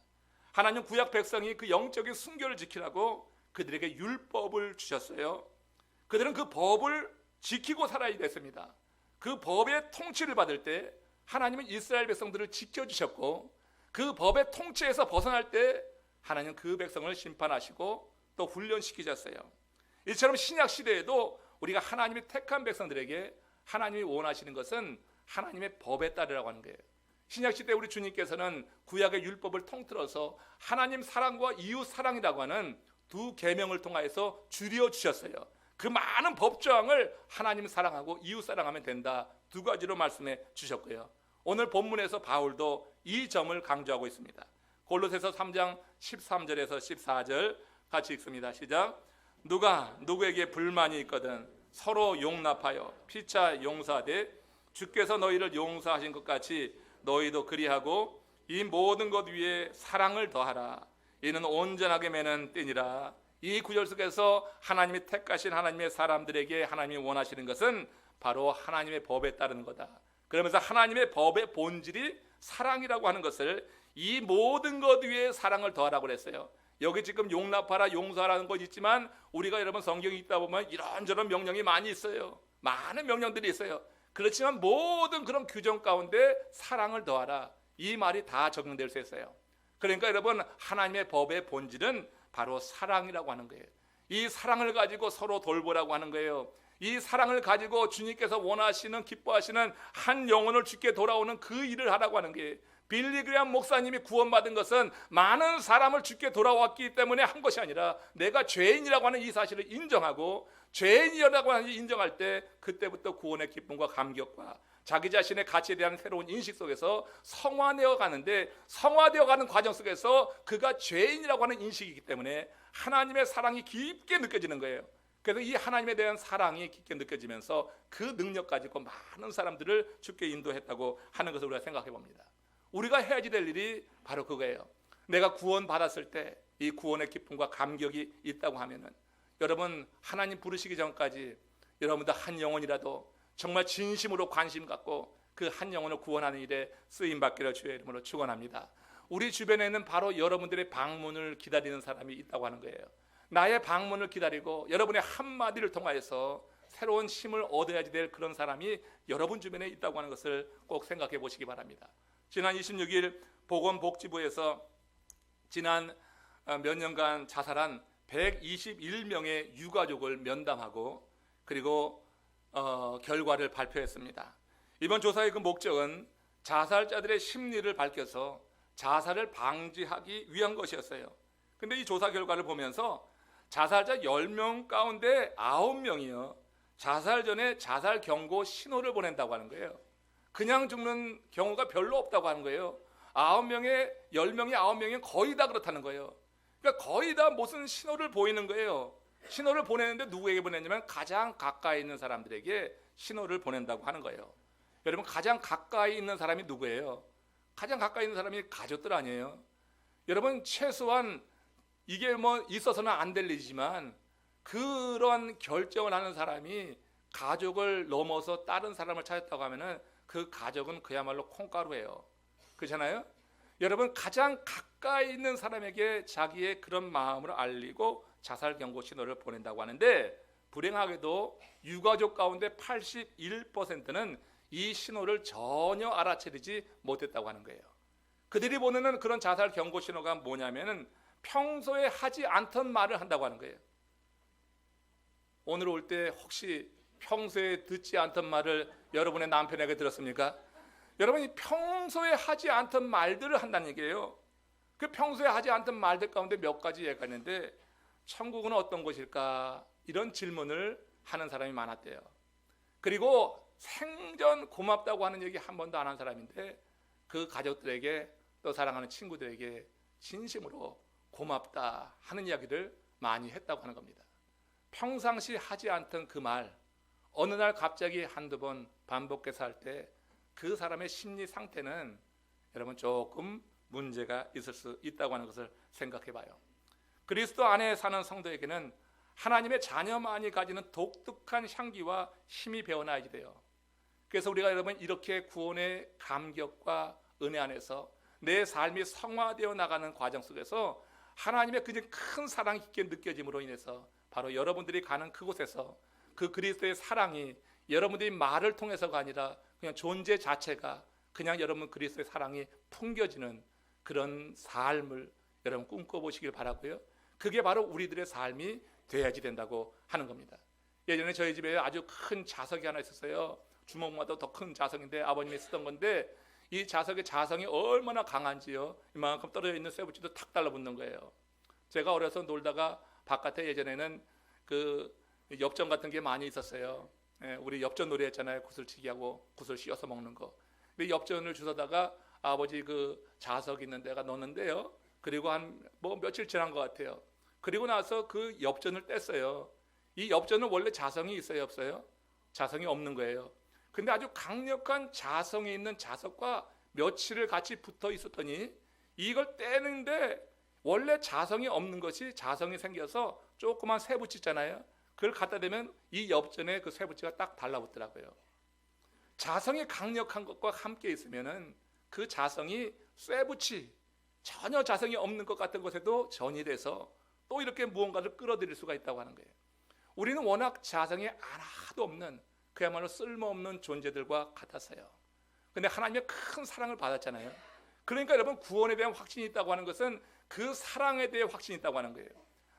하나님 구약 백성이 그 영적인 순결을 지키라고 그들에게 율법을 주셨어요. 그들은 그 법을 지키고 살아야 됐습니다. 그 법의 통치를 받을 때 하나님은 이스라엘 백성들을 지켜주셨고 그 법의 통치에서 벗어날 때 하나님은 그 백성을 심판하시고 또 훈련시키셨어요. 이처럼 신약 시대에도 우리가 하나님이 택한 백성들에게 하나님이 원하시는 것은 하나님의 법에 따르라고 하는 거예요. 신약 시대 우리 주님께서는 구약의 율법을 통틀어서 하나님 사랑과 이웃 사랑이라고 하는 두 계명을 통하여서 줄여 주셨어요. 그 많은 법조항을 하나님 사랑하고 이웃 사랑하면 된다, 두 가지로 말씀해 주셨고요. 오늘 본문에서 바울도 이 점을 강조하고 있습니다. 골로새서 3장 13절에서 14절 같이 읽습니다. 시작. 누가 누구에게 불만이 있거든 서로 용납하여 피차 용서하되 주께서 너희를 용서하신 것 같이 너희도 그리하고 이 모든 것 위에 사랑을 더하라. 이는 온전하게 매는 띠니라. 이 구절 속에서 하나님이 택하신 하나님의 사람들에게 하나님이 원하시는 것은 바로 하나님의 법에 따르는 거다. 그러면서 하나님의 법의 본질이 사랑이라고 하는 것을 이 모든 것 위에 사랑을 더하라고 그랬어요. 여기 지금 용납하라, 용서하라는 것 있지만 우리가 여러분 성경이 있다 보면 이런저런 명령이 많이 있어요. 많은 명령들이 있어요. 그렇지만 모든 그런 규정 가운데 사랑을 더하라, 이 말이 다 적용될 수 있어요. 그러니까 여러분 하나님의 법의 본질은 바로 사랑이라고 하는 거예요. 이 사랑을 가지고 서로 돌보라고 하는 거예요. 이 사랑을 가지고 주님께서 원하시는, 기뻐하시는 한 영혼을 주께 돌아오는 그 일을 하라고 하는 거예요. 빌리 그레이엄 목사님이 구원받은 것은 많은 사람을 주께 돌아왔기 때문에 한 것이 아니라 내가 죄인이라고 하는 이 사실을 인정하고 죄인이라고 하는 인정할 때 그때부터 구원의 기쁨과 감격과 자기 자신의 가치에 대한 새로운 인식 속에서 성화되어 가는데, 성화되어 가는 과정 속에서 그가 죄인이라고 하는 인식이기 때문에 하나님의 사랑이 깊게 느껴지는 거예요. 그래서 이 하나님에 대한 사랑이 깊게 느껴지면서 그 능력 가지고 많은 사람들을 주께 인도했다고 하는 것을 우리가 생각해 봅니다. 우리가 해야 될 일이 바로 그거예요. 내가 구원 받았을 때 이 구원의 기쁨과 감격이 있다고 하면은 여러분 하나님 부르시기 전까지 여러분들 한 영혼이라도 정말 진심으로 관심 갖고 그 한 영혼을 구원하는 일에 쓰임 받기를 주의 이름으로 축원합니다. 우리 주변에는 바로 여러분들의 방문을 기다리는 사람이 있다고 하는 거예요. 나의 방문을 기다리고 여러분의 한마디를 통하여서 새로운 힘을 얻어야 될 그런 사람이 여러분 주변에 있다고 하는 것을 꼭 생각해 보시기 바랍니다. 지난 26일 보건복지부에서 지난 몇 년간 자살한 121명의 유가족을 면담하고 그리고 결과를 발표했습니다. 이번 조사의 그 목적은 자살자들의 심리를 밝혀서 자살을 방지하기 위한 것이었어요. 근데 이 조사 결과를 보면서 자살자 10명 가운데 9명이요 자살 전에 자살 경고 신호를 보낸다고 하는 거예요. 그냥 죽는 경우가 별로 없다고 하는 거예요. 10명이 9명이 거의 다 그렇다는 거예요. 그러니까 거의 다 무슨 신호를 보이는 거예요. 신호를 보내는데 누구에게 보냈냐면 가장 가까이 있는 사람들에게 신호를 보낸다고 하는 거예요. 여러분 가장 가까이 있는 사람이 누구예요? 가장 가까이 있는 사람이 가족들 아니에요? 여러분 최소한 이게 뭐 있어서는 안 될 일이지만 그런 결정을 하는 사람이 가족을 넘어서 다른 사람을 찾았다고 하면은 그 가족은 그야말로 콩가루예요. 그렇잖아요? 여러분 가장 가까이 있는 사람에게 자기의 그런 마음을 알리고 자살 경고 신호를 보낸다고 하는데 불행하게도 유가족 가운데 81%는 이 신호를 전혀 알아채리지 못했다고 하는 거예요. 그들이 보내는 그런 자살 경고 신호가 뭐냐면은 평소에 하지 않던 말을 한다고 하는 거예요. 오늘 올 때 혹시 평소에 듣지 않던 말을 여러분의 남편에게 들었습니까? 여러분이 평소에 하지 않던 말들을 한다는 얘기예요. 그 평소에 하지 않던 말들 가운데 몇 가지 얘기가 있는데 천국은 어떤 곳일까? 이런 질문을 하는 사람이 많았대요. 그리고 생전 고맙다고 하는 얘기 한 번도 안 한 사람인데 그 가족들에게 또 사랑하는 친구들에게 진심으로 고맙다 하는 이야기를 많이 했다고 하는 겁니다. 평상시 하지 않던 그 말 어느 날 갑자기 한두 번 반복해서 할 때 그 사람의 심리 상태는 여러분 조금 문제가 있을 수 있다고 하는 것을 생각해 봐요. 그리스도 안에 사는 성도에게는 하나님의 자녀만이 가지는 독특한 향기와 힘이 배어나야지 돼요. 그래서 우리가 여러분 이렇게 구원의 감격과 은혜 안에서 내 삶이 성화되어 나가는 과정 속에서 하나님의 큰 사랑이 깊게 느껴짐으로 인해서 바로 여러분들이 가는 그곳에서 그 그리스도의 사랑이 여러분들이 말을 통해서가 아니라 그냥 존재 자체가 그냥 여러분 그리스도의 사랑이 풍겨지는 그런 삶을 여러분 꿈꿔보시길 바라고요. 그게 바로 우리들의 삶이 돼야지 된다고 하는 겁니다. 예전에 저희 집에 아주 큰 자석이 하나 있었어요. 주먹보다 더 큰 자석인데 아버님이 쓰던 건데 이 자석의 자성이 얼마나 강한지요. 이만큼 떨어져 있는 쇠붙이도 탁 달라붙는 거예요. 제가 어려서 놀다가 바깥에 예전에는 그 엽전 같은 게 많이 있었어요. 우리 엽전 놀이 했잖아요. 구슬치기 하고 구슬 씌워서 먹는 거. 근데 엽전을 주워다가 아버지 그 자석 있는 데가 넣었는데요. 그리고 한 뭐 며칠 지난 것 같아요. 그리고 나서 그 엽전을 뗐어요. 이 엽전은 원래 자성이 있어요, 없어요? 자성이 없는 거예요. 근데 아주 강력한 자성이 있는 자석과 며칠을 같이 붙어 있었더니 이걸 떼는데 원래 자성이 없는 것이 자성이 생겨서 조그만 쇠붙이 있잖아요. 그걸 갖다 대면 이 엽전에 그 쇠붙이가 딱 달라붙더라고요. 자성이 강력한 것과 함께 있으면은 그 자성이 쇠붙이 전혀 자성이 없는 것 같은 것에도 전이 돼서 또 이렇게 무언가를 끌어들일 수가 있다고 하는 거예요. 우리는 워낙 자성이 하나도 없는 그야말로 쓸모없는 존재들과 같았어요. 근데 하나님의 큰 사랑을 받았잖아요. 그러니까 여러분, 구원에 대한 확신이 있다고 하는 것은 그 사랑에 대해 확신이 있다고 하는 거예요.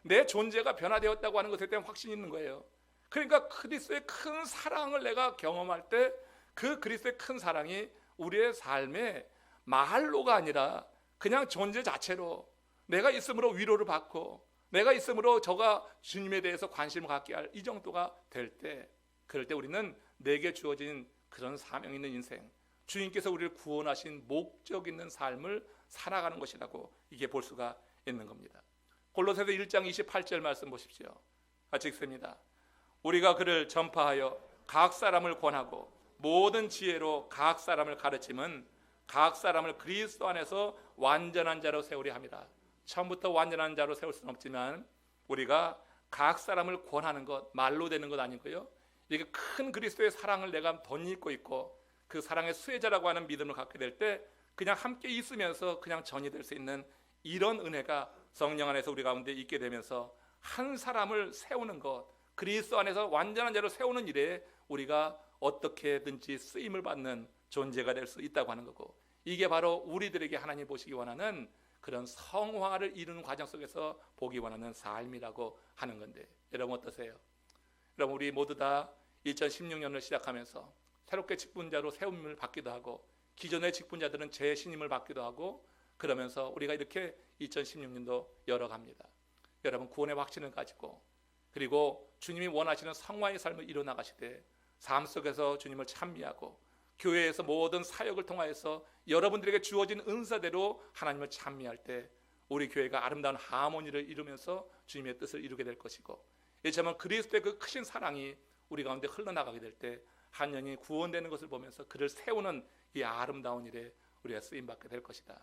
내 존재가 변화되었다고 하는 것에 대한 확신이 있는 거예요. 그러니까 그리스도의 큰 사랑을 내가 경험할 때 그 그리스도의 큰 사랑이 우리의 삶에 말로가 아니라 그냥 존재 자체로 내가 있음으로 위로를 받고 내가 있음으로 저가 주님에 대해서 관심을 갖게 할 이 정도가 될 때, 그럴 때 우리는 내게 주어진 그런 사명 있는 인생, 주님께서 우리를 구원하신 목적 있는 삶을 살아가는 것이라고 이게 볼 수가 있는 겁니다. 골로새서 1장 28절 말씀 보십시오. 같이 읽습니다. 우리가 그를 전파하여 각 사람을 권하고 모든 지혜로 각 사람을 가르침은 각 사람을 그리스도 안에서 완전한 자로 세우려 합니다. 처음부터 완전한 자로 세울 수는 없지만 우리가 각 사람을 권하는 것, 말로 되는 것 아니고요, 이게 큰 그리스도의 사랑을 내가 덧입고 있고 그 사랑의 수혜자라고 하는 믿음을 갖게 될 때 그냥 함께 있으면서 그냥 전이 될 수 있는 이런 은혜가 성령 안에서 우리 가운데 있게 되면서 한 사람을 세우는 것, 그리스도 안에서 완전한 자로 세우는 일에 우리가 어떻게든지 쓰임을 받는 존재가 될 수 있다고 하는 거고, 이게 바로 우리들에게 하나님 보시기 원하는 그런 성화를 이루는 과정 속에서 보기 원하는 삶이라고 하는 건데, 여러분 어떠세요? 여러분, 우리 모두 다 2016년을 시작하면서 새롭게 직분자로 세움을 받기도 하고 기존의 직분자들은 재신임을 받기도 하고 그러면서 우리가 이렇게 2016년도 열어갑니다. 여러분, 구원의 확신을 가지고 그리고 주님이 원하시는 성화의 삶을 이뤄나가시되 삶 속에서 주님을 찬미하고 교회에서 모든 사역을 통하여서 여러분들에게 주어진 은사대로 하나님을 찬미할 때 우리 교회가 아름다운 하모니를 이루면서 주님의 뜻을 이루게 될 것이고, 이처럼 그리스도의 그 크신 사랑이 우리 가운데 흘러나가게 될 때 한 영이 구원되는 것을 보면서 그를 세우는 이 아름다운 일에 우리가 쓰임받게 될 것이다.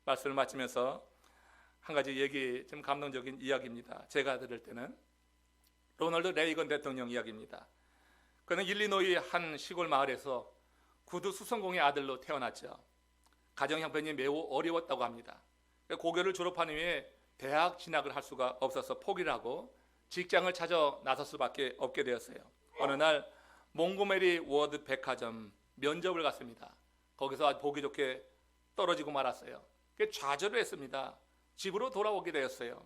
말씀을 마치면서 한 가지 얘기, 좀 감동적인 이야기입니다. 제가 들을 때는 로널드 레이건 대통령 이야기입니다. 그는 일리노이 한 시골 마을에서 구두 수성공의 아들로 태어났죠. 가정 형편이 매우 어려웠다고 합니다. 고교를 졸업한 후에 대학 진학을 할 수가 없어서 포기를 하고 직장을 찾아 나설 수밖에 없게 되었어요. 어느 날 몽고메리 워드 백화점 면접을 갔습니다. 거기서 아주 보기 좋게 떨어지고 말았어요. 좌절을 했습니다. 집으로 돌아오게 되었어요.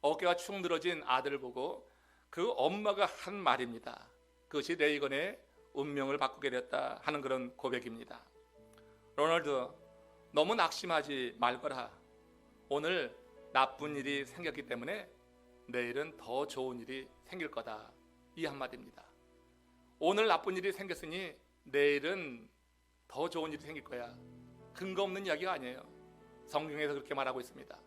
어깨가 축 늘어진 아들을 보고 그 엄마가 한 말입니다. 그것이 레이건의 운명을 바꾸게 되었다 하는 그런 고백입니다. 로널드, 너무 낙심하지 말거라. 오늘 나쁜 일이 생겼기 때문에 내일은 더 좋은 일이 생길 거다. 이 한마디입니다. 오늘 나쁜 일이 생겼으니 내일은 더 좋은 일이 생길 거야. 근거 없는 이야기가 아니에요. 성경에서 그렇게 말하고 있습니다.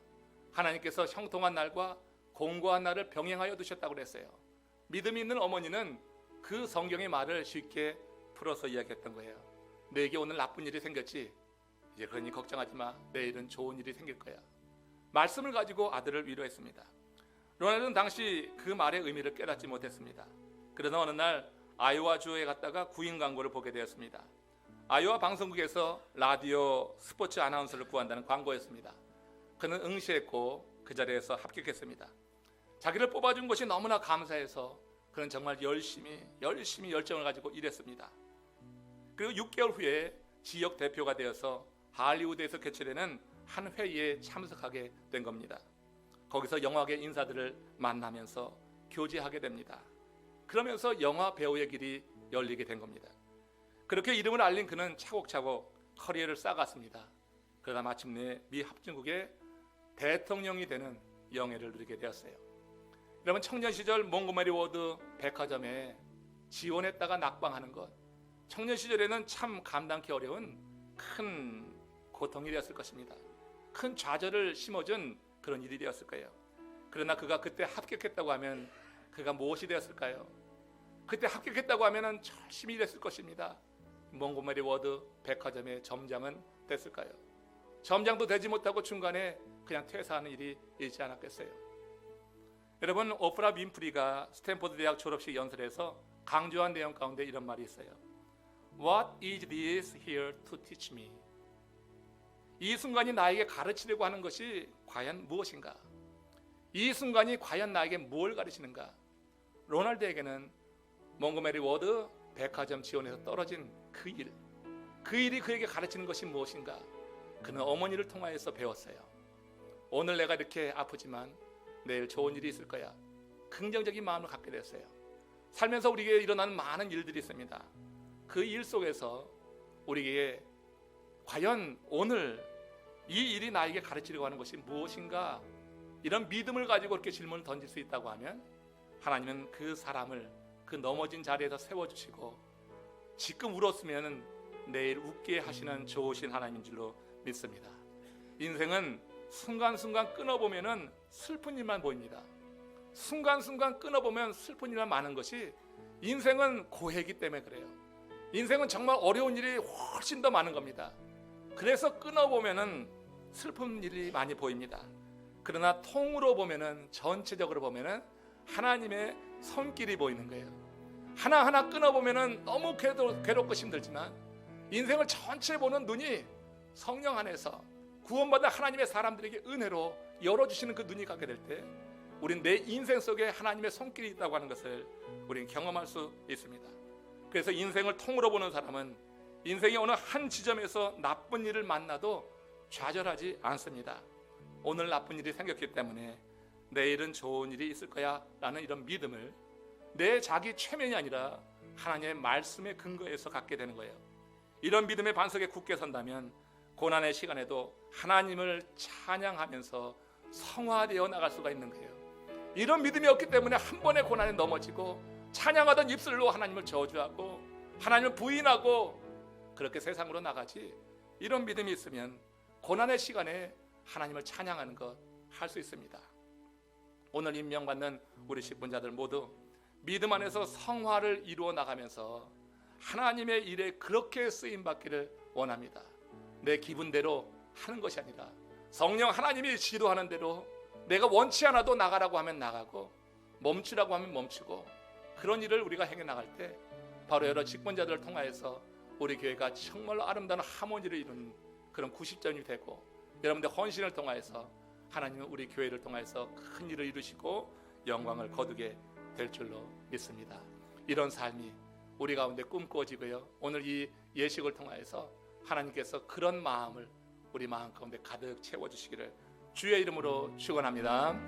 하나님께서 형통한 날과 공고한 날을 병행하여 두셨다고 그랬어요. 믿음이 있는 어머니는 그 성경의 말을 쉽게 풀어서 이야기했던 거예요. 너에게 오늘 나쁜 일이 생겼지? 이제 그러니 걱정하지 마. 내일은 좋은 일이 생길 거야. 말씀을 가지고 아들을 위로했습니다. 로널드는 당시 그 말의 의미를 깨닫지 못했습니다. 그러나 어느 날 아이오와주에 갔다가 구인 광고를 보게 되었습니다. 아이오와 방송국에서 라디오 스포츠 아나운서를 구한다는 광고였습니다. 그는 응시했고 그 자리에서 합격했습니다. 자기를 뽑아준 것이 너무나 감사해서 그는 정말 열심히 열정을 가지고 일했습니다. 그리고 6개월 후에 지역 대표가 되어서 할리우드에서 개최되는 한 회의에 참석하게 된 겁니다. 거기서 영화계 인사들을 만나면서 교제하게 됩니다. 그러면서 영화 배우의 길이 열리게 된 겁니다. 그렇게 이름을 알린 그는 차곡차곡 커리어를 쌓아갔습니다. 그러다 마침내 미 합중국의 대통령이 되는 영예를 누리게 되었어요. 여러분, 청년 시절 몽고메리 워드 백화점에 지원했다가 낙방하는 것, 청년 시절에는 참 감당하기 어려운 큰 고통이 되었을 것입니다. 큰 좌절을 심어준 그런 일이 되었을 거예요. 그러나 그가 그때 합격했다고 하면 그가 무엇이 되었을까요? 그때 합격했다고 하면 열심히 일했을 것입니다. 몽고메리 워드 백화점의 점장은 됐을까요? 점장도 되지 못하고 중간에 그냥 퇴사하는 일이 있지 않았겠어요? 여러분, 오프라 윈프리가 스탠포드 대학 졸업식 연설에서 강조한 내용 가운데 이런 말이 있어요. What is this here to teach me? 이 순간이 나에게 가르치려고 하는 것이 과연 무엇인가? 이 순간이 과연 나에게 뭘 가르치는가? 로널드에게는 몽고메리 워드 백화점 지원에서 떨어진 그 일이 그에게 가르치는 것이 무엇인가? 그는 어머니를 통하여서 배웠어요. 오늘 내가 이렇게 아프지만 내일 좋은 일이 있을 거야. 긍정적인 마음을 갖게 됐어요. 살면서 우리에게 일어나는 많은 일들이 있습니다. 그 일 속에서 우리에게 과연 오늘 이 일이 나에게 가르치려고 하는 것이 무엇인가? 이런 믿음을 가지고 이렇게 질문을 던질 수 있다고 하면 하나님은 그 사람을 그 넘어진 자리에서 세워주시고 지금 울었으면 내일 웃게 하시는 좋으신 하나님인 줄로 믿습니다. 인생은 순간순간 끊어보면 슬픈 일만 보입니다. 순간순간 끊어보면 슬픈 일만 많은 것이 인생은 고해이기 때문에 그래요. 인생은 정말 어려운 일이 훨씬 더 많은 겁니다. 그래서 끊어보면 슬픈 일이 많이 보입니다. 그러나 통으로 보면, 전체적으로 보면 하나님의 손길이 보이는 거예요. 하나하나 끊어보면 너무 괴롭고 힘들지만 인생을 전체 보는 눈이 성령 안에서 구원받은 하나님의 사람들에게 은혜로 열어주시는 그 눈이 갖게 될 때 우린 내 인생 속에 하나님의 손길이 있다고 하는 것을 우리는 경험할 수 있습니다. 그래서 인생을 통으로 보는 사람은 인생의 어느 한 지점에서 나쁜 일을 만나도 좌절하지 않습니다. 오늘 나쁜 일이 생겼기 때문에 내일은 좋은 일이 있을 거야 라는 이런 믿음을 내 자기 최면이 아니라 하나님의 말씀에 근거해서 갖게 되는 거예요. 이런 믿음의 반석에 굳게 선다면 고난의 시간에도 하나님을 찬양하면서 성화되어 나갈 수가 있는 거예요. 이런 믿음이 없기 때문에 한 번의 고난에 넘어지고 찬양하던 입술로 하나님을 저주하고 하나님을 부인하고 그렇게 세상으로 나가지, 이런 믿음이 있으면 고난의 시간에 하나님을 찬양하는 것 할 수 있습니다. 오늘 임명받는 우리 직분자들 모두 믿음 안에서 성화를 이루어 나가면서 하나님의 일에 그렇게 쓰임받기를 원합니다. 내 기분대로 하는 것이 아니라 성령 하나님이 지도하는 대로 내가 원치 않아도 나가라고 하면 나가고 멈추라고 하면 멈추고, 그런 일을 우리가 행해 나갈 때 바로 여러 직분자들을 통하여서 우리 교회가 정말로 아름다운 하모니를 이루는 그런 90점이 되고, 여러분들 헌신을 통하여서 하나님은 우리 교회를 통하여서 큰 일을 이루시고 영광을 거두게 될 줄로 믿습니다. 이런 삶이 우리 가운데 꿈꾸어지고요, 오늘 이 예식을 통하여서 하나님께서 그런 마음을 우리 마음 가운데 가득 채워주시기를 주의 이름으로 축원합니다.